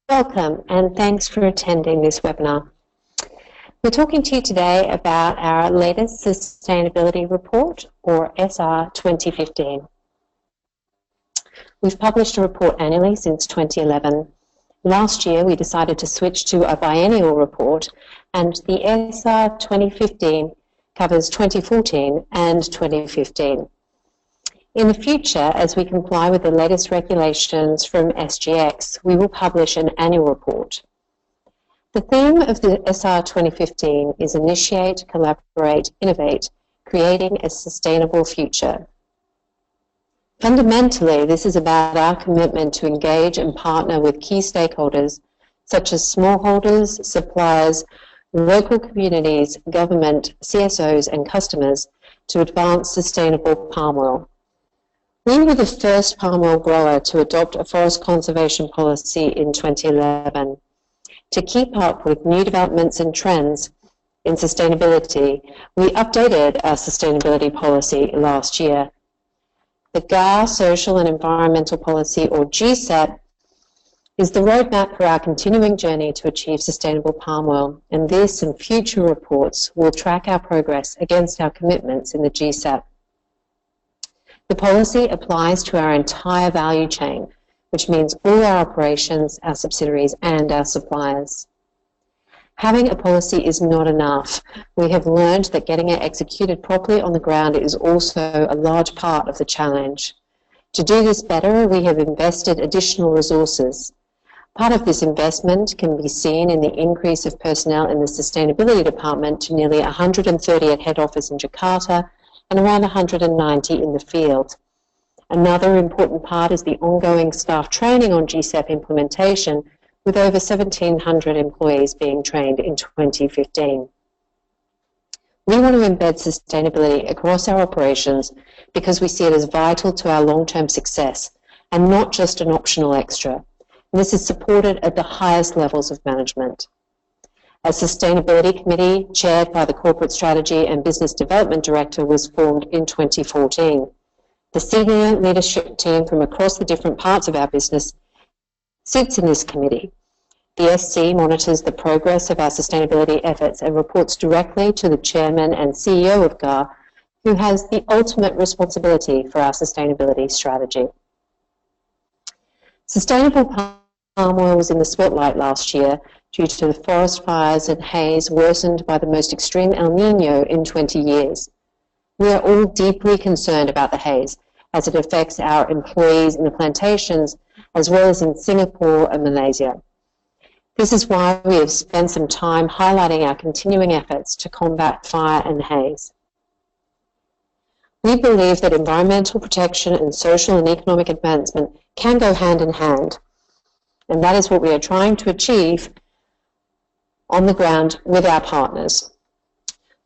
Welcome and thanks for attending this webinar. We're talking to you today about our latest sustainability report, or SR 2015. We've published a report annually since 2011. Last year we decided to switch to a biennial report, and the SR 2015 covers 2014 and 2015. In the future, as we comply with the latest regulations from SGX, we will publish an annual report. The theme of the SR 2015 is Initiate, Collaborate, Innovate, Creating a Sustainable Future. Fundamentally, this is about our commitment to engage and partner with key stakeholders such as smallholders, suppliers, local communities, government, CSOs and customers to advance sustainable palm oil. We were the first palm oil grower to adopt a forest conservation policy in 2011. To keep up with new developments and trends in sustainability, we updated our sustainability policy last year. The GAR Social and Environmental Policy, or GSEP, is the roadmap for our continuing journey to achieve sustainable palm oil, and this and future reports will track our progress against our commitments in the GSEP. The policy applies to our entire value chain, which means all our operations, our subsidiaries, and our suppliers. Having a policy is not enough. We have learned that getting it executed properly on the ground is also a large part of the challenge. To do this better, we have invested additional resources. Part of this investment can be seen in the increase of personnel in the Sustainability Department to nearly 130 at head office in Jakarta and around 190 in the field. Another important part is the ongoing staff training on GSEP implementation, with over 1,700 employees being trained in 2015. We want to embed sustainability across our operations because we see it as vital to our long-term success and not just an optional extra. And this is supported at the highest levels of management. A sustainability committee chaired by the Corporate Strategy and Business Development Director was formed in 2014. The senior leadership team from across the different parts of our business sits in this committee. The SC monitors the progress of our sustainability efforts and reports directly to the chairman and CEO of GAR, who has the ultimate responsibility for our sustainability strategy. Sustainable palm oil was in the spotlight last year due to the forest fires at Haze worsened by the most extreme El Nino in 20 years. We are all deeply concerned about the haze as it affects our employees in the plantations as well as in Singapore and Malaysia. This is why we have spent some time highlighting our continuing efforts to combat fire and haze. We believe that environmental protection and social and economic advancement can go hand in hand, and that is what we are trying to achieve on the ground with our partners.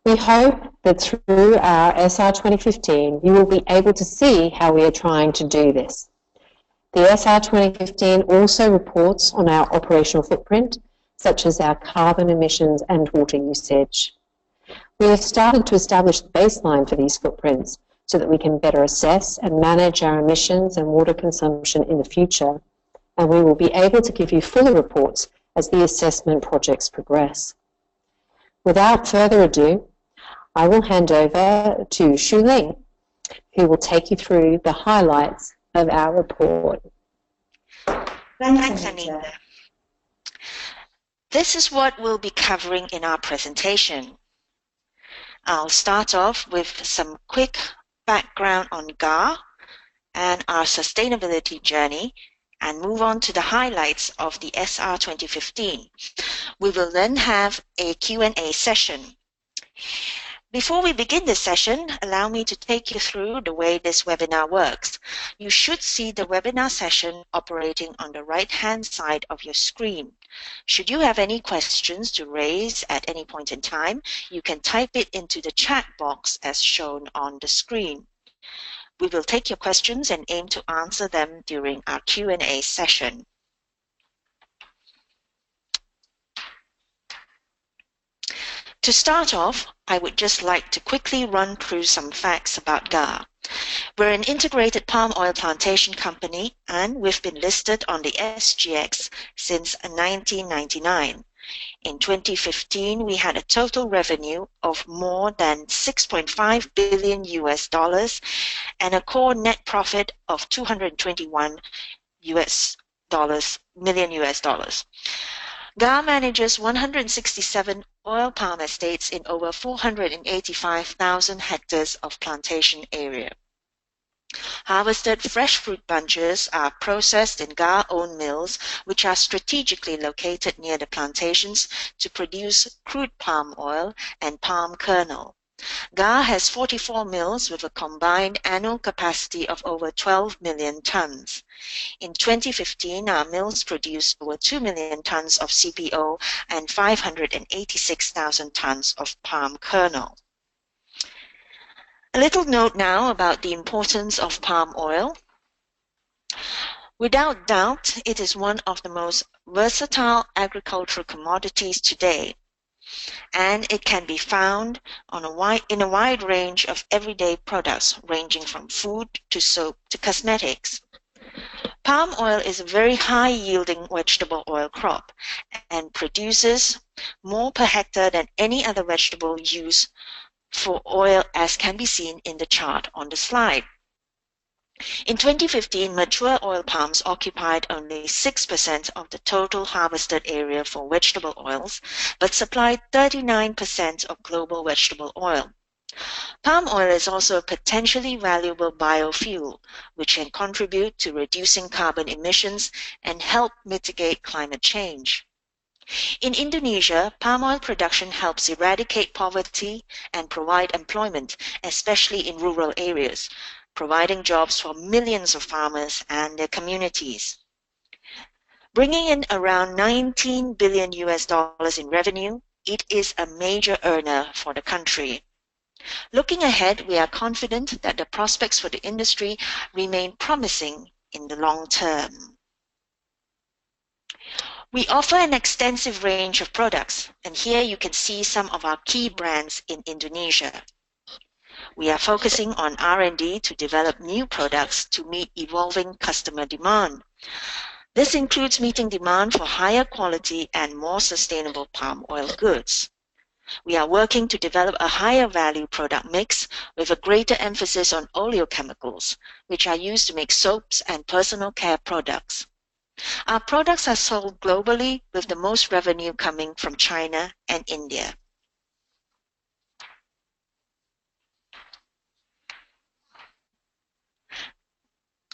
We hope that through our SR 2015, you will be able to see how we are trying to do this. The SR 2015 also reports on our operational footprint, such as our carbon emissions and water usage. We have started to establish the baseline for these footprints so that we can better assess and manage our emissions and water consumption in the future, and we will be able to give you fuller reports as the assessment projects progress. Without further ado, I will hand over to Shu Ling, who will take you through the highlights of our report. Thanks, Anita. This is what we'll be covering in our presentation. I'll start off with some quick background on GAR and our sustainability journey and move on to the highlights of the SR 2015. We will then have a Q&A session. Before we begin this session, allow me to take you through the way this webinar works. You should see the webinar session operating on the right-hand side of your screen. Should you have any questions to raise at any point in time, you can type it into the chat box as shown on the screen. We will take your questions and aim to answer them during our Q&A session. To start off, I would just like to quickly run through some facts about GAR. We're an integrated palm oil plantation company, and we've been listed on the SGX since 1999. In 2015, we had a total revenue of more than $6.5 billion and a core net profit of $221 million. GAR manages 167 oil palm estates in over 485,000 hectares of plantation area. Harvested fresh fruit bunches are processed in GAR-owned mills, which are strategically located near the plantations to produce crude palm oil and palm kernel. GAR has 44 mills with a combined annual capacity of over 12 million tons. In 2015, our mills produced over 2 million tons of CPO and 586,000 tons of palm kernel. A little note now about the importance of palm oil. Without doubt, it is one of the most versatile agricultural commodities today, and it can be found in a wide range of everyday products, ranging from food to soap to cosmetics. Palm oil is a very high-yielding vegetable oil crop and produces more per hectare than any other vegetable used for oil, as can be seen in the chart on the slide. In 2015, mature oil palms occupied only 6% of the total harvested area for vegetable oils, but supplied 39% of global vegetable oil. Palm oil is also a potentially valuable biofuel, which can contribute to reducing carbon emissions and help mitigate climate change. In Indonesia, palm oil production helps eradicate poverty and provide employment, especially in rural areas, providing jobs for millions of farmers and their communities. Bringing in around $19 billion in revenue, it is a major earner for the country. Looking ahead, we are confident that the prospects for the industry remain promising in the long term. We offer an extensive range of products, and here you can see some of our key brands in Indonesia. We are focusing on R&D to develop new products to meet evolving customer demand. This includes meeting demand for higher quality and more sustainable palm oil goods. We are working to develop a higher value product mix with a greater emphasis on oleochemicals, which are used to make soaps and personal care products. Our products are sold globally, with the most revenue coming from China and India.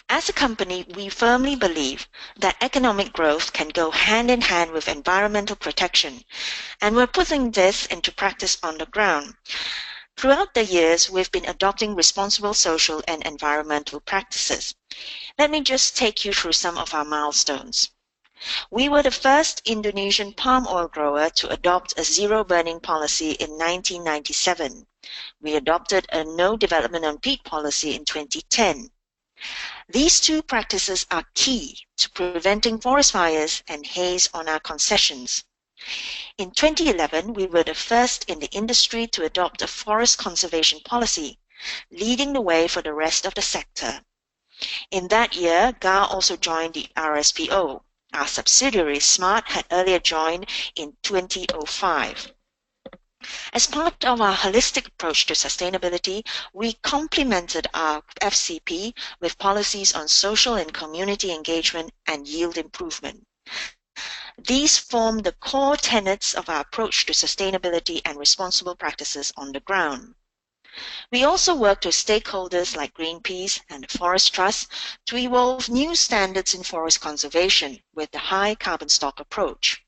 As a company, we firmly believe that economic growth can go hand in hand with environmental protection, and we're putting this into practice on the ground. Throughout the years, we've been adopting responsible social and environmental practices. Let me just take you through some of our milestones. We were the first Indonesian palm oil grower to adopt a zero-burning policy in 1997. We adopted a no development on peat policy in 2010. These two practices are key to preventing forest fires and haze on our concessions. In 2011, we were the first in the industry to adopt a forest conservation policy, leading the way for the rest of the sector. In that year, GAR also joined the RSPO. Our subsidiary SMART had earlier joined in 2005. As part of our holistic approach to sustainability, we complemented our FCP with policies on social and community engagement and yield improvement. These form the core tenets of our approach to sustainability and responsible practices on the ground. We also work with stakeholders like Greenpeace and the Forest Trust to evolve new standards in forest conservation with the high carbon stock approach.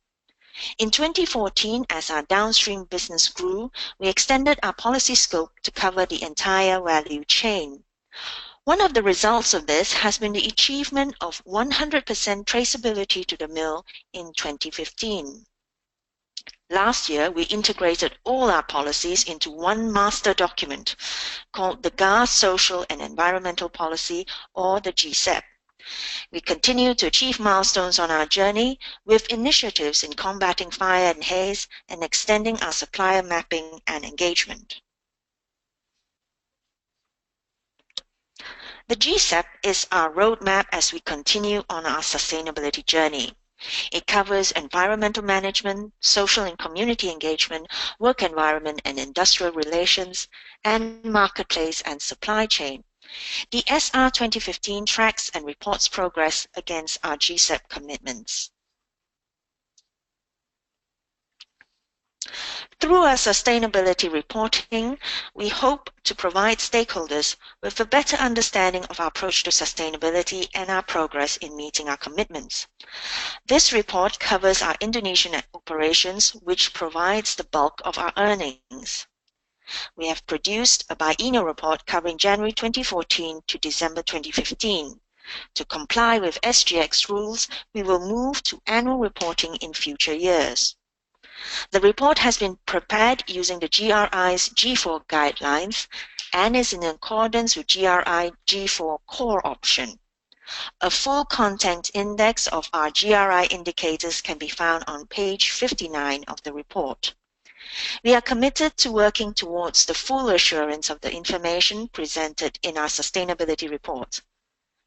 In 2014, as our downstream business grew, we extended our policy scope to cover the entire value chain. One of the results of this has been the achievement of 100% traceability to the mill in 2015. Last year, we integrated all our policies into one master document called the GAR Social and Environmental Policy, or the GSEP. We continue to achieve milestones on our journey with initiatives in combating fire and haze and extending our supplier mapping and engagement. The GSEP is our roadmap as we continue on our sustainability journey. It covers environmental management, social and community engagement, work environment and industrial relations, and marketplace and supply chain. The SR 2015 tracks and reports progress against our GSEP commitments. Through our sustainability reporting, we hope to provide stakeholders with a better understanding of our approach to sustainability and our progress in meeting our commitments. This report covers our Indonesian operations, which provides the bulk of our earnings. We have produced a biennial report covering January 2014 to December 2015. To comply with SGX rules, we will move to annual reporting in future years. The report has been prepared using the GRI's G4 guidelines and is in accordance with GRI G4 core option. A full content index of our GRI indicators can be found on page 59 of the report. We are committed to working towards the full assurance of the information presented in our sustainability report.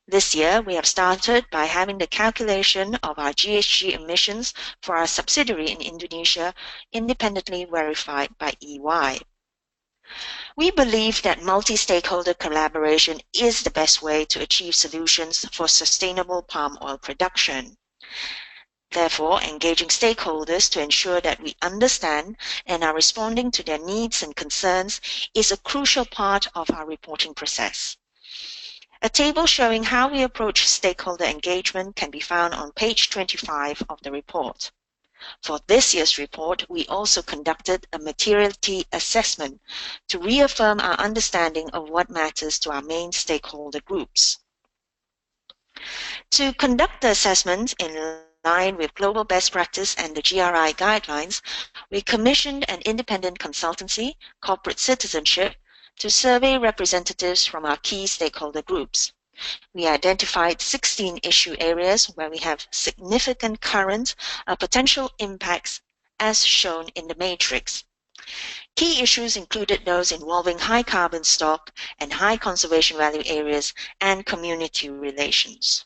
This year, we have started by having the calculation of our GHG emissions for our subsidiary in Indonesia independently verified by EY. We believe that multi-stakeholder collaboration is the best way to achieve solutions for sustainable palm oil production. Therefore, engaging stakeholders to ensure that we understand and are responding to their needs and concerns is a crucial part of our reporting process. A table showing how we approach stakeholder engagement can be found on page 25 of the report. For this year's report, we also conducted a materiality assessment to reaffirm our understanding of what matters to our main stakeholder groups. To conduct the assessment in line with global best practice and the GRI guidelines, we commissioned an independent consultancy, Corporate Citizenship, to survey representatives from our key stakeholder groups. We identified 16 issue areas where we have significant current potential impacts as shown in the matrix. Key issues included those involving high carbon stock and high conservation value areas and community relations.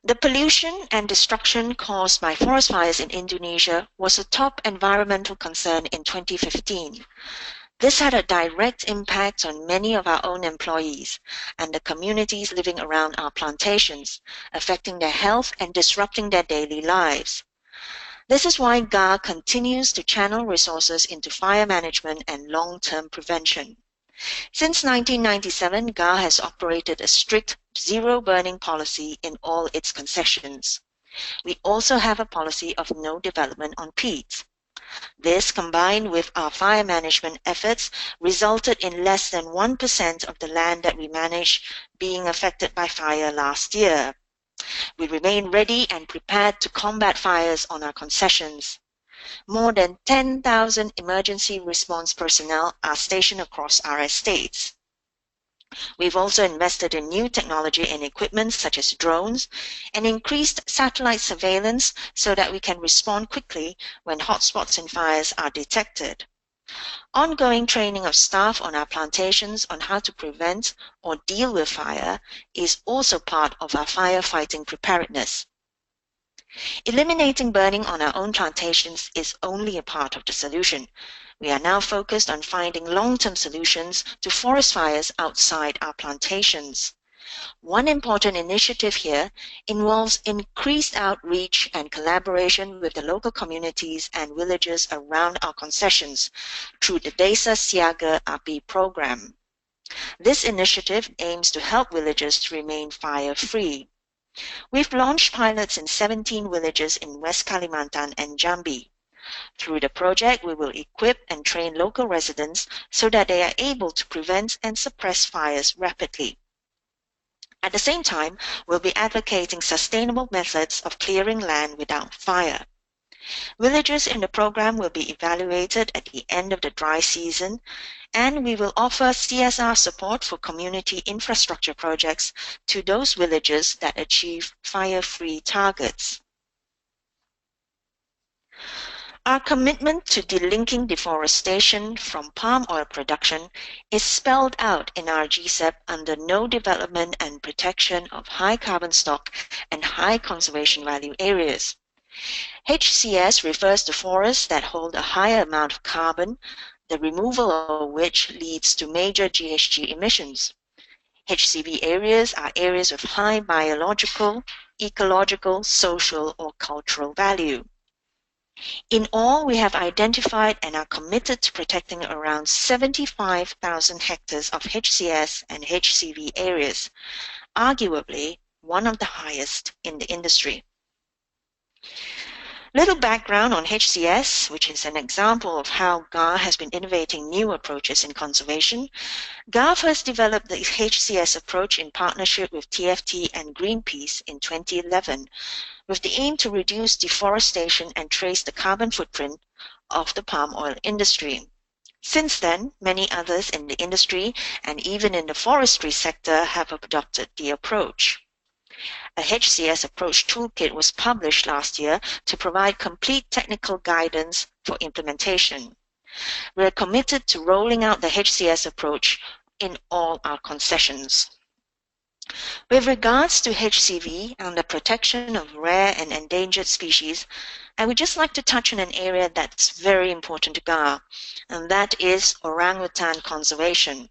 The pollution and destruction caused by forest fires in Indonesia was a top environmental concern in 2015. This had a direct impact on many of our own employees and the communities living around our plantations, affecting their health and disrupting their daily lives. This is why GAR continues to channel resources into fire management and long-term prevention. Since 1997, GAR has operated a strict zero burning policy in all its concessions. We also have a policy of no development on peats. This, combined with our fire management efforts, resulted in less than 1% of the land that we manage being affected by fire last year. We remain ready and prepared to combat fires on our concessions. More than 10,000 emergency response personnel are stationed across our estates. We've also invested in new technology and equipment such as drones and increased satellite surveillance so that we can respond quickly when hotspots in fires are detected. Ongoing training of staff on our plantations on how to prevent or deal with fire is also part of our firefighting preparedness. Eliminating burning on our own plantations is only a part of the solution. We are now focused on finding long-term solutions to forest fires outside our plantations. One important initiative here involves increased outreach and collaboration with the local communities and villages around our concessions through the Desa Siaga Api program. This initiative aims to help villagers remain fire-free. We've launched pilots in 17 villages in West Kalimantan and Jambi. Through the project, we will equip and train local residents so that they are able to prevent and suppress fires rapidly. At the same time, we'll be advocating sustainable methods of clearing land without fire. Villagers in the program will be evaluated at the end of the dry season, and we will offer CSR support for community infrastructure projects to those villages that achieve fire-free targets. Our commitment to delinking deforestation from palm oil production is spelled out in our GSEP under No Development and Protection of High Carbon Stock and High Conservation Value Areas. HCS refers to forests that hold a higher amount of carbon, the removal of which leads to major GHG emissions. HCV areas are areas of high biological, ecological, social, or cultural value. In all, we have identified and are committed to protecting around 75,000 hectares of HCS and HCV areas, arguably one of the highest in the industry. Little background on HCS, which is an example of how GAR has been innovating new approaches in conservation. GAR first developed the HCS approach in partnership with TFT and Greenpeace in 2011, with the aim to reduce deforestation and trace the carbon footprint of the palm oil industry. Since then, many others in the industry and even in the forestry sector have adopted the approach. A HCS approach toolkit was published last year to provide complete technical guidance for implementation. We are committed to rolling out the HCS approach in all our concessions. With regards to HCV and the protection of rare and endangered species, I would just like to touch on an area that's very important to GAR, and that is orangutan conservation.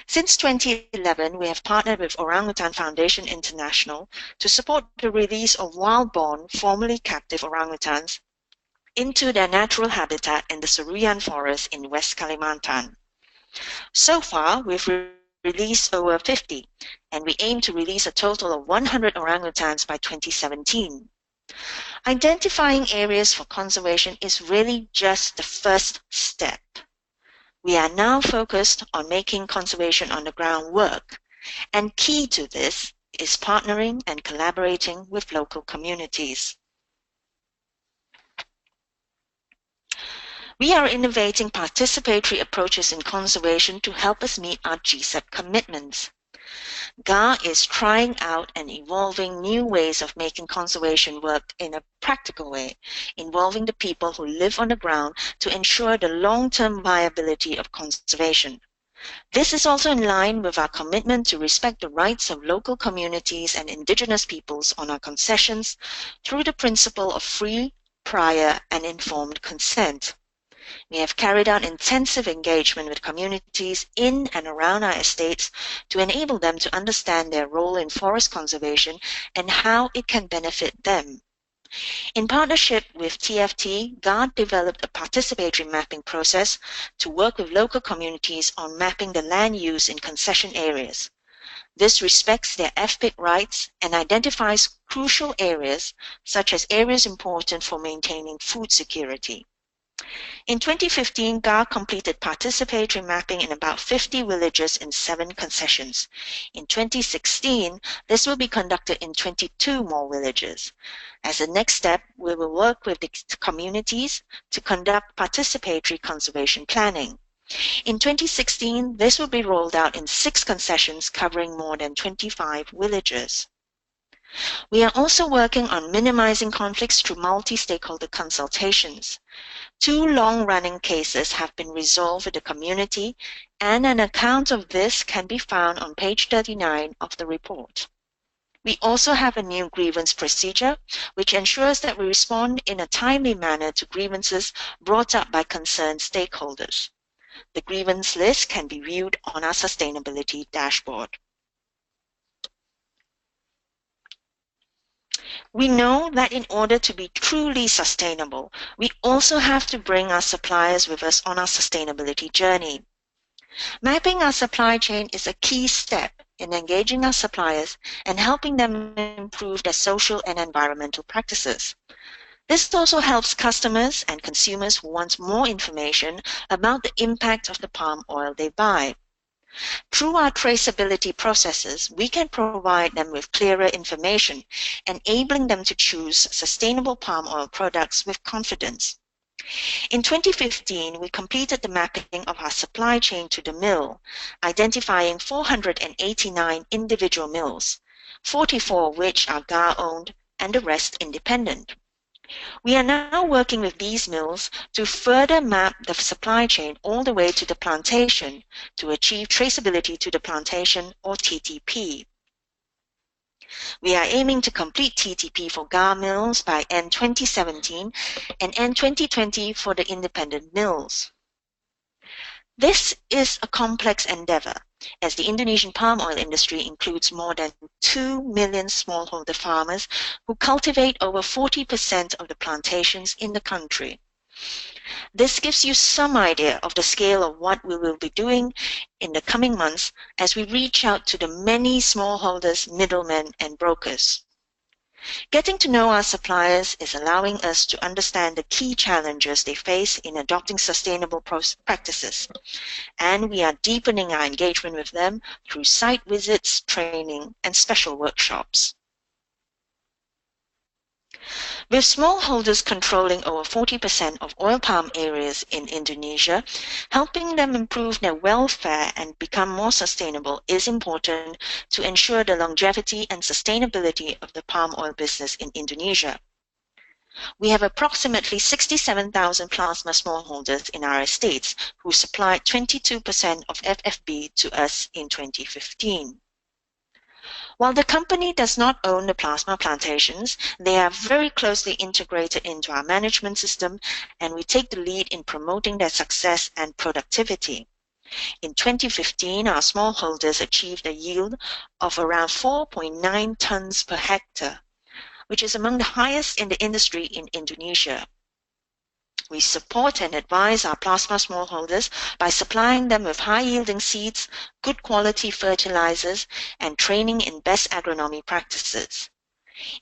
Since 2011, we have partnered with Orangutan Foundation International to support the release of wild-born, formerly captive orangutans into their natural habitat in the Seruyan Forest in West Kalimantan. So far, we've released over 50, and we aim to release a total of 100 orangutans by 2017. Identifying areas for conservation is really just the first step. We are now focused on making conservation on the ground work, and key to this is partnering and collaborating with local communities. We are innovating participatory approaches in conservation to help us meet our GSEP commitments. GAR is trying out and evolving new ways of making conservation work in a practical way, involving the people who live on the ground to ensure the long-term viability of conservation. This is also in line with our commitment to respect the rights of local communities and indigenous peoples on our concessions through the principle of free, prior, and informed consent. We have carried out intensive engagement with communities in and around our estates to enable them to understand their role in forest conservation and how it can benefit them. In partnership with TFT, GAR developed a participatory mapping process to work with local communities on mapping the land use in concession areas. This respects their FPIC rights and identifies crucial areas, such as areas important for maintaining food security. In 2015, GAR completed participatory mapping in about 50 villages in 7 concessions. In 2016, this will be conducted in 22 more villages. As a next step, we will work with the communities to conduct participatory conservation planning. In 2016, this will be rolled out in 6 concessions covering more than 25 villages. We are also working on minimizing conflicts through multi-stakeholder consultations. 2 long-running cases have been resolved with the community, and an account of this can be found on page 39 of the report. We also have a new grievance procedure, which ensures that we respond in a timely manner to grievances brought up by concerned stakeholders. The grievance list can be viewed on our sustainability dashboard. We know that in order to be truly sustainable, we also have to bring our suppliers with us on our sustainability journey. Mapping our supply chain is a key step in engaging our suppliers and helping them improve their social and environmental practices. This also helps customers and consumers who want more information about the impact of the palm oil they buy. Through our traceability processes, we can provide them with clearer information, enabling them to choose sustainable palm oil products with confidence. In 2015, we completed the mapping of our supply chain to the mill, identifying 489 individual mills, 44 of which are GAR-owned and the rest independent. We are now working with these mills to further map the supply chain all the way to the plantation to achieve traceability to the plantation, or TTP. We are aiming to complete TTP for GAR mills by end 2017 and end 2020 for the independent mills. This is a complex endeavor, as the Indonesian palm oil industry includes more than 2 million smallholder farmers who cultivate over 40% of the plantations in the country. This gives you some idea of the scale of what we will be doing in the coming months as we reach out to the many smallholders, middlemen, and brokers. Getting to know our suppliers is allowing us to understand the key challenges they face in adopting sustainable practices, and we are deepening our engagement with them through site visits, training, and special workshops. With smallholders controlling over 40% of oil palm areas in Indonesia, helping them improve their welfare and become more sustainable is important to ensure the longevity and sustainability of the palm oil business in Indonesia. We have approximately 67,000 plasma smallholders in our estates who supplied 22% of FFB to us in 2015. While the company does not own the plasma plantations, they are very closely integrated into our management system, and we take the lead in promoting their success and productivity. In 2015, our smallholders achieved a yield of around 4.9 tons per hectare, which is among the highest in the industry in Indonesia. We support and advise our plasma smallholders by supplying them with high-yielding seeds, good quality fertilizers, and training in best agronomy practices.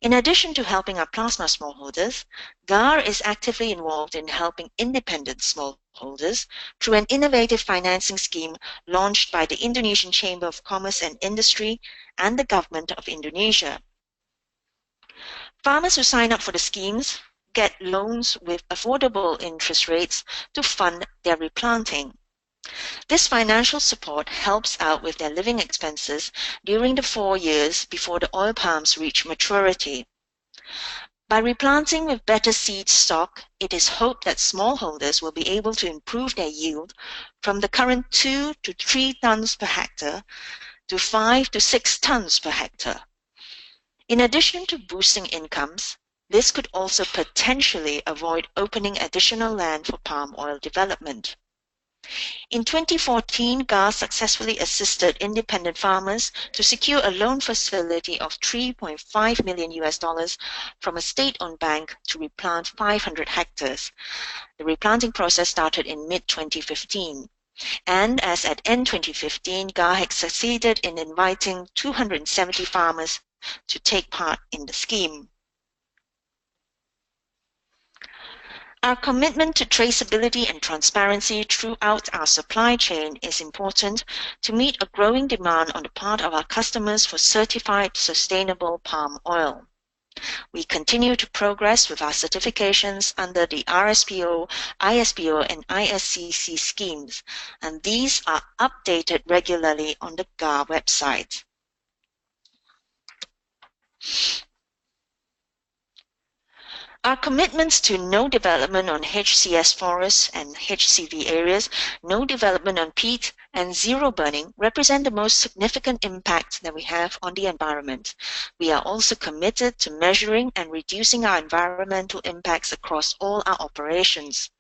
In addition to helping our plasma smallholders, GAR is actively involved in helping independent smallholders through an innovative financing scheme launched by the Indonesian Chamber of Commerce and Industry and the Government of Indonesia. Farmers who sign up for the schemes get loans with affordable interest rates to fund their replanting. This financial support helps out with their living expenses during the 4 years before the oil palms reach maturity. By replanting with better seed stock, it is hoped that smallholders will be able to improve their yield from the current 2 to 3 tons per hectare to 5 to 6 tons per hectare. In addition to boosting incomes, this could also potentially avoid opening additional land for palm oil development. In 2014, GAR successfully assisted independent farmers to secure a loan facility of $3.5 million from a state-owned bank to replant 500 hectares. The replanting process started in mid-2015. And as at end 2015, GAR had succeeded in inviting 270 farmers to take part in the scheme. Our commitment to traceability and transparency throughout our supply chain is important to meet a growing demand on the part of our customers for certified sustainable palm oil. We continue to progress with our certifications under the RSPO, ISPO, and ISCC schemes, and these are updated regularly on the GAR website. Our commitments to no development on HCS forests and HCV areas, no development on peat, and zero burning represent the most significant impact that we have on the environment. We are also committed to measuring and reducing our environmental impacts across all our operations.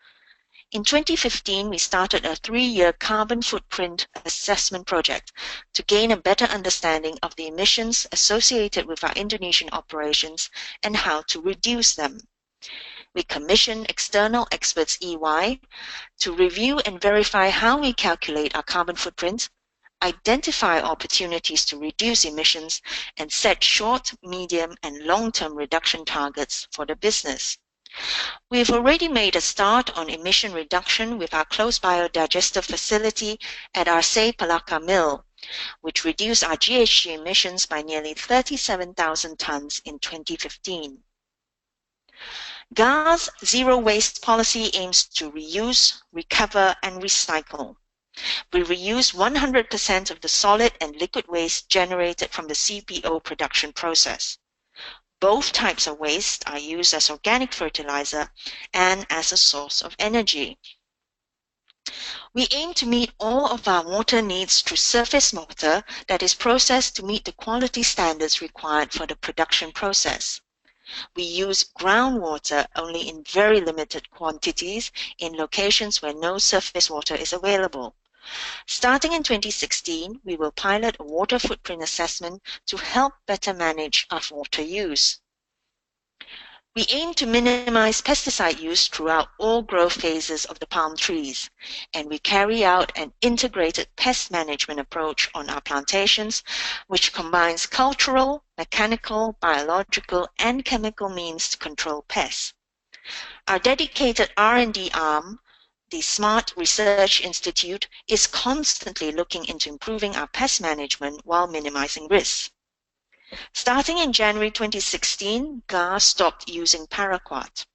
In 2015, we started a 3-year carbon footprint assessment project to gain a better understanding of the emissions associated with our Indonesian operations and how to reduce them. We commissioned external experts EY to review and verify how we calculate our carbon footprint, identify opportunities to reduce emissions, and set short, medium, and long-term reduction targets for the business. We've already made a start on emission reduction with our closed biodigester facility at our Say Palaka mill, which reduced our GHG emissions by nearly 37,000 tons in 2015. GAR's zero waste policy aims to reuse, recover, and recycle. We reuse 100% of the solid and liquid waste generated from the CPO production process. Both types of waste are used as organic fertilizer and as a source of energy. We aim to meet all of our water needs through surface water that is processed to meet the quality standards required for the production process. We use groundwater only in very limited quantities in locations where no surface water is available. Starting in 2016, we will pilot a water footprint assessment to help better manage our water use. We aim to minimize pesticide use throughout all growth phases of the palm trees, and we carry out an integrated pest management approach on our plantations, which combines cultural, mechanical, biological, and chemical means to control pests. Our dedicated R&D arm, the Smart Research Institute, is constantly looking into improving our pest management while minimizing risks. Starting in January 2016, GAR stopped using paraquat.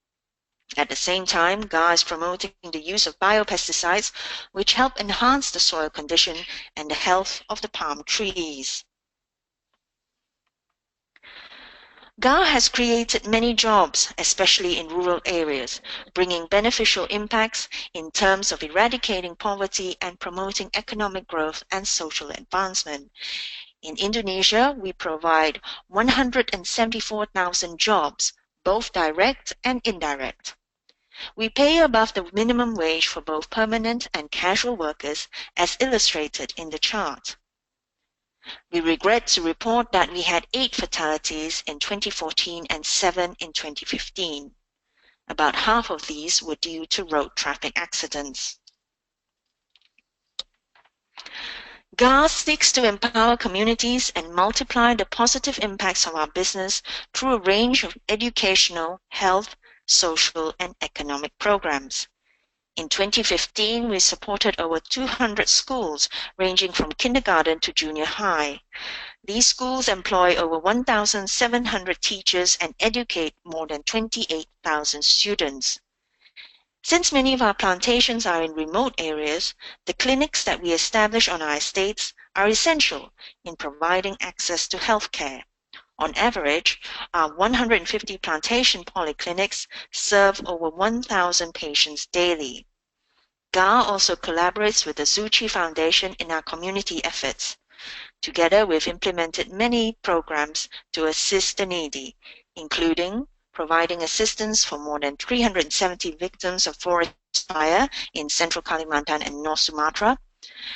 At the same time, GAR is promoting the use of biopesticides, which help enhance the soil condition and the health of the palm trees. GAR has created many jobs, especially in rural areas, bringing beneficial impacts in terms of eradicating poverty and promoting economic growth and social advancement. In Indonesia, we provide 174,000 jobs, both direct and indirect. We pay above the minimum wage for both permanent and casual workers, as illustrated in the chart. We regret to report that we had 8 fatalities in 2014 and 7 in 2015. About half of these were due to road traffic accidents. GAR seeks to empower communities and multiply the positive impacts of our business through a range of educational, health, social, and economic programs. In 2015, we supported over 200 schools ranging from kindergarten to junior high. These schools employ over 1,700 teachers and educate more than 28,000 students. Since many of our plantations are in remote areas, the clinics that we establish on our estates are essential in providing access to health care. On average, our 150 plantation polyclinics serve over 1,000 patients daily. GAR also collaborates with the Zuchi Foundation in our community efforts. Together, we've implemented many programs to assist the needy, including providing assistance for more than 370 victims of forest fire in Central Kalimantan and North Sumatra,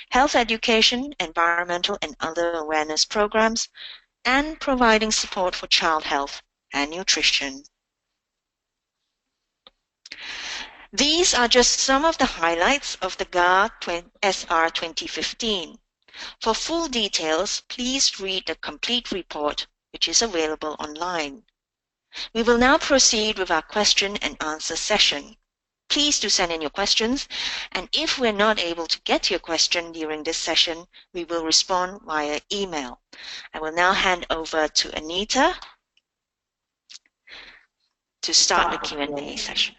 health education, environmental and other awareness programs, and providing support for child health and nutrition. These are just some of the highlights of the GAR SR 2015. For full details, please read the complete report, which is available online. We will now proceed with our question and answer session. Please do send in your questions, and if we're not able to get to your question during this session, we will respond via email. I will now hand over to Anita to start the Q&A session.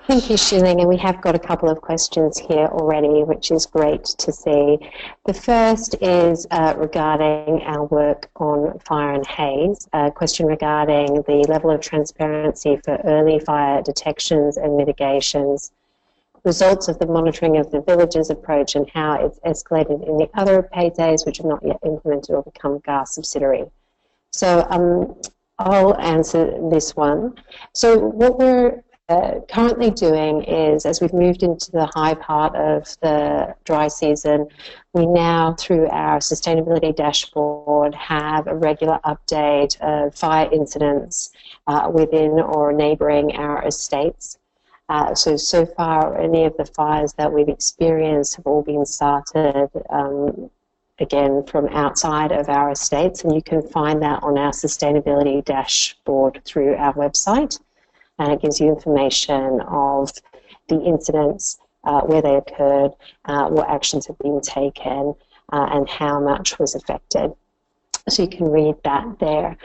Thank you, Shiling, and we have got a couple of questions here already, which is great to see. The first is regarding our work on fire and haze, a question regarding the level of transparency for early fire detections and mitigations, results of the monitoring of the villages approach and how it's escalated in the other Haze which have not yet implemented or become GAR subsidiary. So I'll answer this one. So what we're currently doing is, as we've moved into the high part of the dry season, we now, through our sustainability dashboard, have a regular update of fire incidents within or neighbouring our estates. So far, any of the fires that we've experienced have all been started again from outside of our estates, and you can find that on our sustainability dashboard through our website. And it gives you information of the incidents, where they occurred, what actions have been taken, and how much was affected. So you can read that there.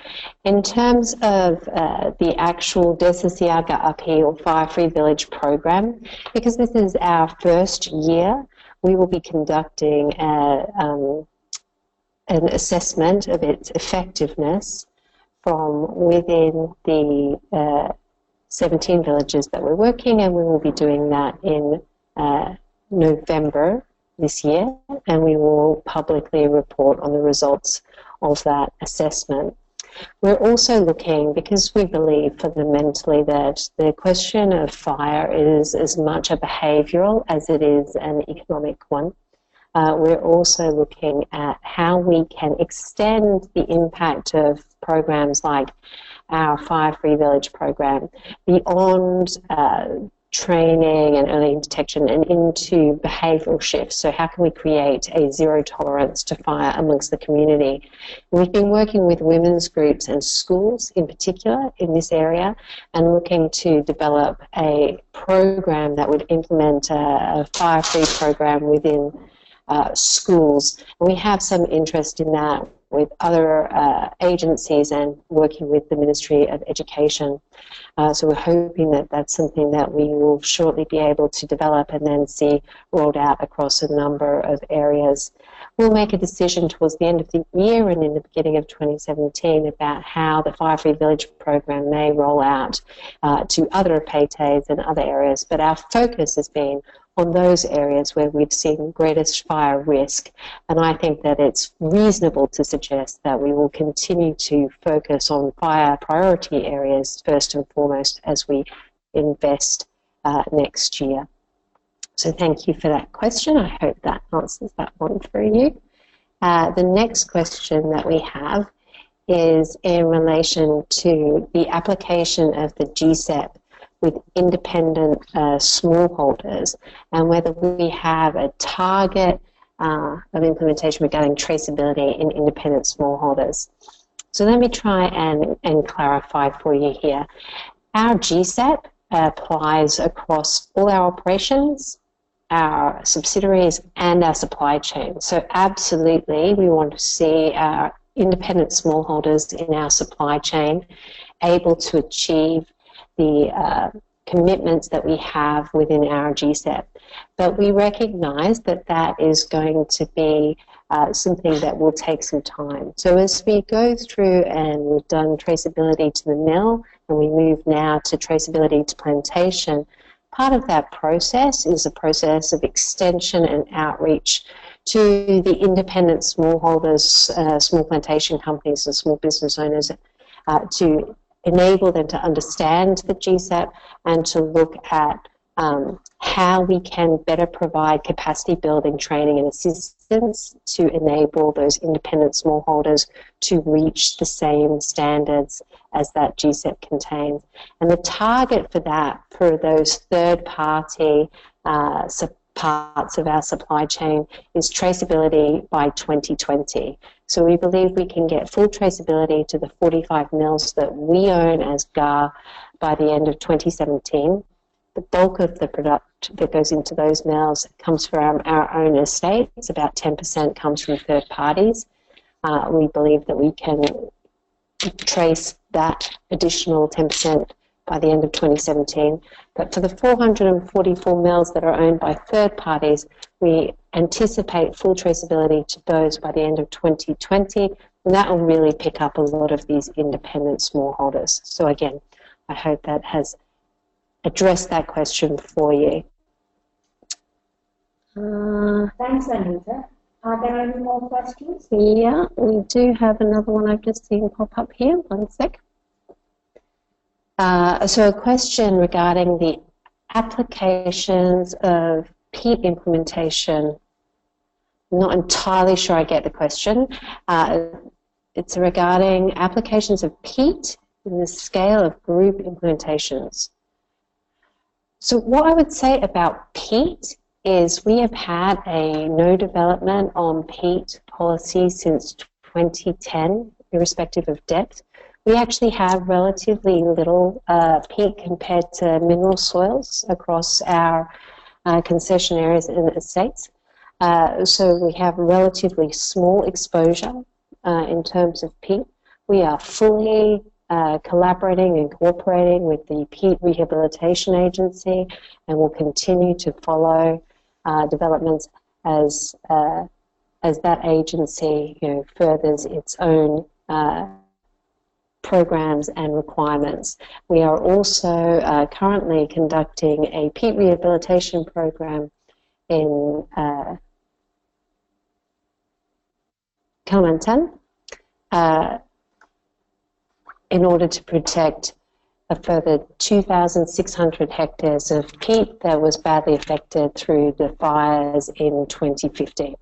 In terms of the actual Desa Siaga Api or Fire-Free Village program, because this is our first year, we will be conducting an assessment of its effectiveness from within the 17 villages that we're working, and we will be doing that in November this year, and we will publicly report on the results of that assessment. We're also looking, because we believe fundamentally that the question of fire is as much a behavioural as it is an economic one. We're also looking at how we can extend the impact of programs like our Fire-Free Village program beyond training and early detection and into behavioural shifts. So how can we create a zero tolerance to fire amongst the community? We've been working with women's groups and schools in particular in this area and looking to develop a program that would implement a fire-free program within schools. And we have some interest in that with other agencies and working with the Ministry of Education. So we're hoping that that's something that we will shortly be able to develop and then see rolled out across a number of areas. We'll make a decision towards the end of the year and in the beginning of 2017 about how the Fire-Free Village program may roll out to other PAYTEs and other areas. But our focus has been on those areas where we've seen greatest fire risk. And I think that it's reasonable to suggest that we will continue to focus on fire priority areas first and foremost as we invest next year. So thank you for that question. I hope that answers that one for you. The next question that we have is in relation to the application of the GSEP with independent smallholders and whether we have a target of implementation regarding traceability in independent smallholders. So let me try and clarify for you here. Our GSEP applies across all our operations, our subsidiaries and our supply chain. So absolutely we want to see our independent smallholders in our supply chain able to achieve the commitments that we have within our GSEP. But we recognise that that is going to be something that will take some time. So as we go through and we've done traceability to the mill and we move now to traceability to plantation, part of that process is a process of extension and outreach to the independent smallholders, small plantation companies and small business owners to enable them to understand the GSEP and to look at how we can better provide capacity building training and assistance to enable those independent smallholders to reach the same standards as that GSEP contains. And the target for that, for those third-party parts of our supply chain, is traceability by 2020. So we believe we can get full traceability to the 45 mills that we own as GAR by the end of 2017. The bulk of the product that goes into those mills comes from our own estates. About 10% comes from third parties. We believe that we can trace that additional 10% by the end of 2017. But for the 444 mills that are owned by third parties, we anticipate full traceability to those by the end of 2020, and that will really pick up a lot of these independent smallholders. So again, I hope that has addressed that question for you. Thanks, Anita. Are there any more questions? Yeah, we do have another one I've just seen pop up here. One sec. So a question regarding the applications of peat implementation. I'm not entirely sure I get the question. It's regarding applications of peat in the scale of group implementations. So what I would say about peat is we have had a no development on peat policy since 2010, irrespective of depth. We actually have relatively little peat compared to mineral soils across our concession areas and estates. So we have relatively small exposure in terms of peat. We are fully collaborating and cooperating with the Peat Rehabilitation Agency, and will continue to follow developments as as that agency, furthers its own programs and requirements. We are also currently conducting a peat rehabilitation program in Kalimantan in order to protect a further 2,600 hectares of peat that was badly affected through the fires in 2015.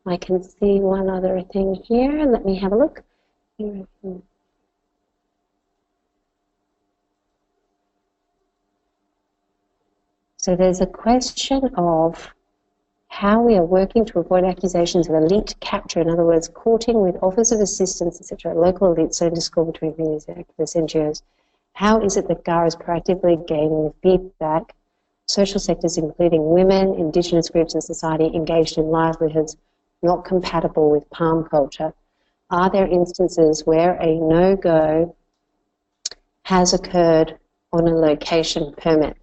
I can see one other thing here. Let me have a look. So there's a question of how we are working to avoid accusations of elite capture, in other words, courting with offers of assistance, etc., local elites so discord between communities and activists, NGOs. How is it that GAR is proactively gaining feedback, social sectors including women, Indigenous groups and society engaged in livelihoods not compatible with palm culture? Are there instances where a no-go has occurred on a location permit?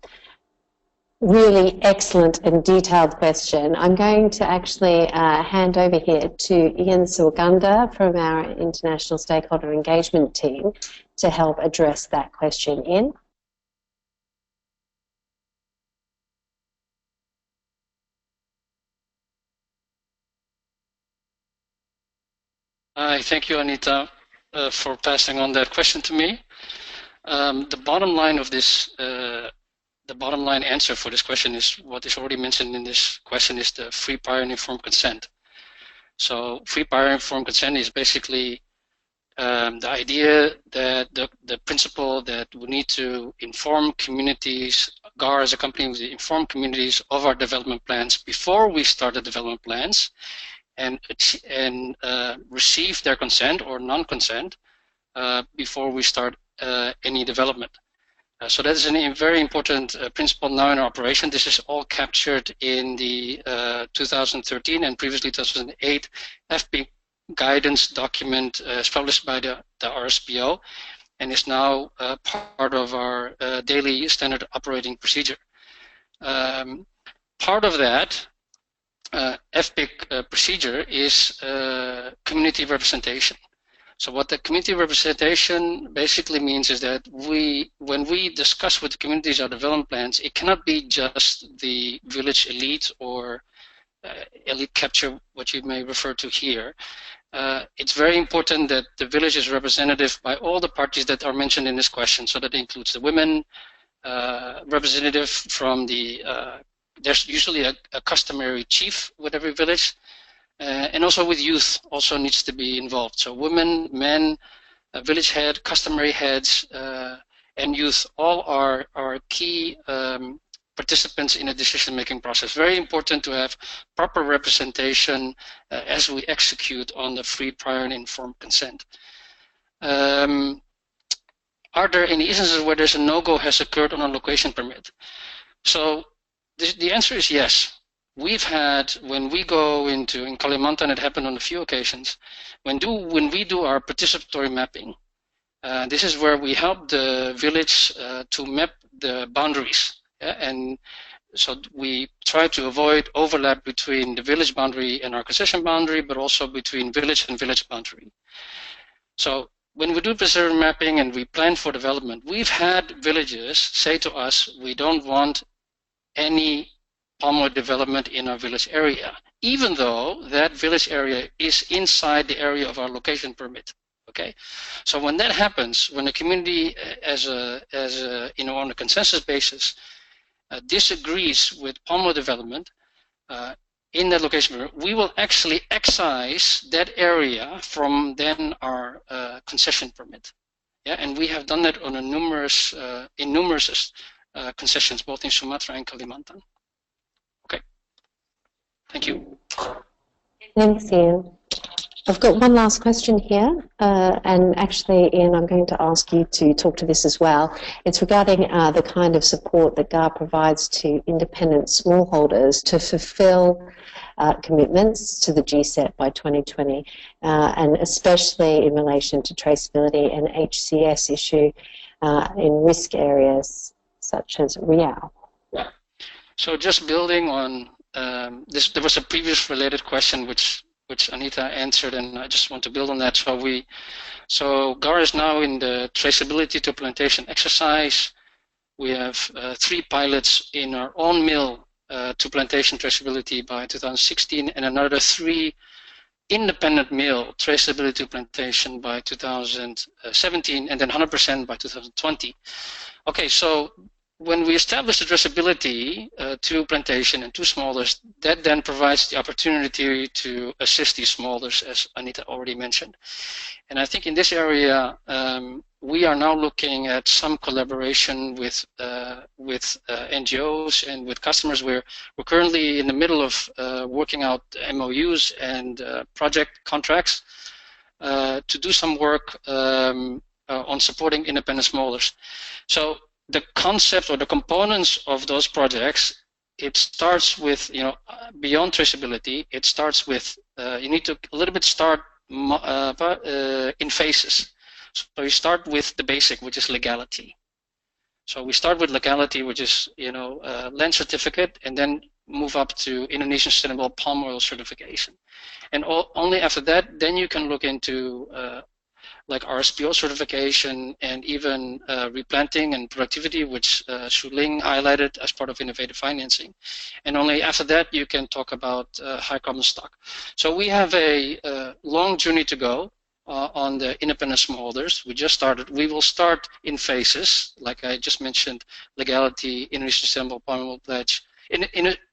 Really excellent and detailed question. I'm going to actually hand over here to Ian Suganda from our International Stakeholder Engagement team to help address that question. Ian? Hi, thank you, Anita, for passing on that question to me. The bottom line of this, the bottom line answer for this question is what is already mentioned in this question is the free, prior, and informed consent. So free, prior, and informed consent is basically the idea that the principle that we need to inform communities, GAR as a company, we inform communities of our development plans before we start the development plans, and receive their consent or non-consent before we start any development. So that is a very important principle now in our operation. This is all captured in the 2013 and previously 2008 FP guidance document published by the RSPO, and is now part of our daily standard operating procedure. Part of that FPIC procedure is community representation. So what the community representation basically means is that when we discuss with the communities our development plans, it cannot be just the village elite or elite capture, what you may refer to here. It's very important that the village is representative by all the parties that are mentioned in this question. So that includes the women, representative from the, there's usually a customary chief with every village, and also with youth also needs to be involved. So women, men, village head, customary heads, and youth all are key participants in a decision-making process. Very important to have proper representation as we execute on the free, prior, and informed consent. Are there any instances where there's a no-go has occurred on a location permit? So the answer is yes. We've had, when we go in Kalimantan, it happened on a few occasions, when we do our participatory mapping, this is where we help the village to map the boundaries. Yeah? And so we try to avoid overlap between the village boundary and our concession boundary, but also between village and village boundary. So when we do precision mapping and we plan for development, we've had villages say to us, we don't want any palm oil development in our village area, even though that village area is inside the area of our location permit. Okay, so when that happens, when the community, on a consensus basis, disagrees with palm oil development in that location permit, we will actually excise that area from then our concession permit. Yeah, and we have done that on numerous concessions, both in Sumatra and Kalimantan. Okay, thank you. Thanks, Ian. I've got one last question here, and actually, Ian, I'm going to ask you to talk to this as well. It's regarding the kind of support that GAR provides to independent smallholders to fulfil commitments to the GSET by 2020, and especially in relation to traceability and HCS issue in risk areas such as RIAO. Yeah. So just building on this, there was a previous related question which Anita answered, and I just want to build on that. So GAR is now in the traceability to plantation exercise. We have 3 pilots in our own mill to plantation traceability by 2016, and another 3 independent mill traceability to plantation by 2017, and then 100% by 2020. Okay, so when we establish the traceability to plantation and to smallholders, that then provides the opportunity to assist these smallholders, as Anita already mentioned. And I think in this area, we are now looking at some collaboration with NGOs and with customers. We're currently in the middle of working out MOUs and project contracts to do some work on supporting independent smallholders. So the concept or the components of those projects, it starts with, beyond traceability, it starts with, you need to a little bit start in phases. So you start with the basic, which is legality. So we start with legality, which is, land certificate, and then move up to Indonesian Sustainable Palm Oil certification. And only after that, then you can look into like RSPO certification and even replanting and productivity, which Shu Ling highlighted as part of innovative financing. And only after that, you can talk about high carbon stock. So we have a long journey to go on the independent smallholders. We just started. We will start in phases, like I just mentioned, legality, Indonesian Sustainable Palm Oil Pledge,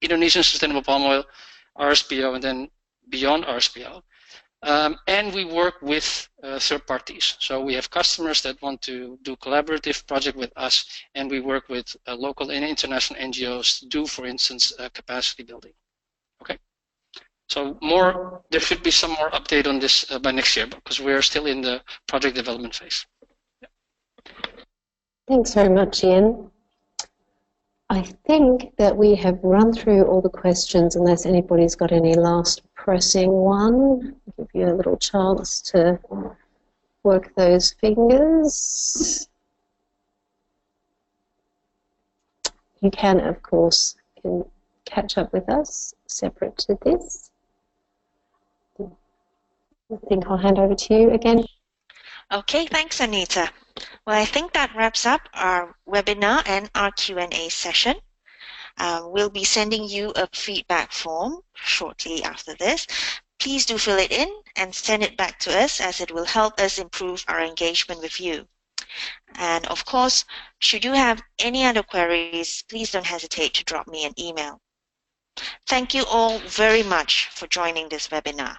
Indonesian Sustainable Palm Oil, RSPO, and then beyond RSPO. And we work with third parties. So we have customers that want to do collaborative project with us, and we work with local and international NGOs to do, for instance, capacity building. Okay. So there should be some more update on this by next year, because we are still in the project development phase. Yeah. Thanks very much, Ian. I think that we have run through all the questions, unless anybody's got any last pressing one. I'll give you a little chance to work those fingers. You can, of course, catch up with us separate to this. I think I'll hand over to you again. Okay, thanks, Anita. Well, I think that wraps up our webinar and our Q&A session. We'll be sending you a feedback form shortly after this. Please do fill it in and send it back to us, as it will help us improve our engagement with you. And of course, should you have any other queries, please don't hesitate to drop me an email. Thank you all very much for joining this webinar.